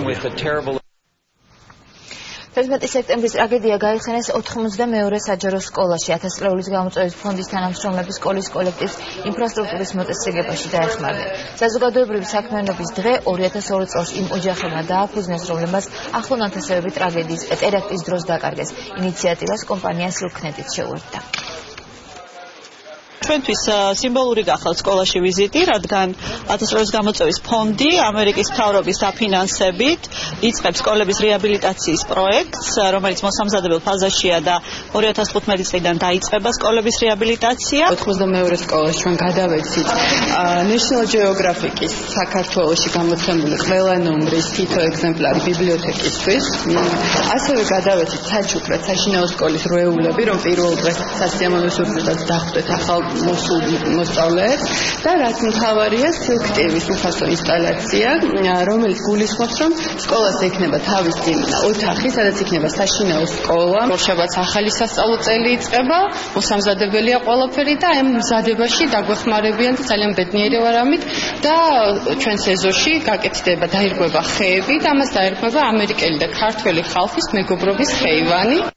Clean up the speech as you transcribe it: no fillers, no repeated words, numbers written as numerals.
with a terrible 11 სექტემბრის ტრაგედია გაიხსენეს 92-ე საჯარო სკოლაში 1000 წლეულის გამოწვევის ფონდის თანამშრომლები სკოლის კოლექტივს ინფრასტრუქტურის მოწესრიგებაში დაეხმარნენ. საზოგადოებრივი საქმიანობის დღე 2002 წელს იმ ოჯახებმა დააფუძნეს, რომლებმაც ახლონათესავები ტრაგედიის ტერაქტის დროს დაკარგეს. ინიციატივას კომპანია Silknet-იც შეუერთდა. ჩვენთვის სიმბოლური გახდა სკოლაში ვიზიტი, რადგან 1000 წლეულის გამოწვევის ფონდი ამერიკის მთავრობის დაფინანსებით იწყებს სკოლების რეაბილიტაციის პროექტს, რომელიც მოსამზადებელ ფაზაშია და 2015 წლიდან დაიწყება სკოლების რეაბილიტაცია. 92 სკოლაში ჩვენ გადავეცით National Geographic-ის საქართველოში გამოცემული ყველა ნომრის თითო ეგზემპლარი ბიბლიოთეკისთვის. ასევე გადავეცით საჩუქრად საშინაო სკოლის როეულები, რომ პირველ დღეს სასიამოვნო სურპრიზად დახვდეთ ახალ მოსწავლეებს და რაც მთავარია Silk-TV-ის უფასო ინსტალაცია, რომელიც გულისხმობს, რომ სკოლას ექნება თავისი ოთახი, სადაც იქნება საშინაო სკოლა, როშაბაც ახალი სასწავლო წელი იწყება, მოსამზადებელია ყველაფერი და ამ მზადებაში დაგვეხმარებიან და ძალიან ბედნიერი ვარ ამით და ჩვენს ეზოში გაკეთდება, დაირღვევა ხეები და ამას დაირღვევა ამერიკელი და ქართველი ხალხის მეგობრობის ხეივანი.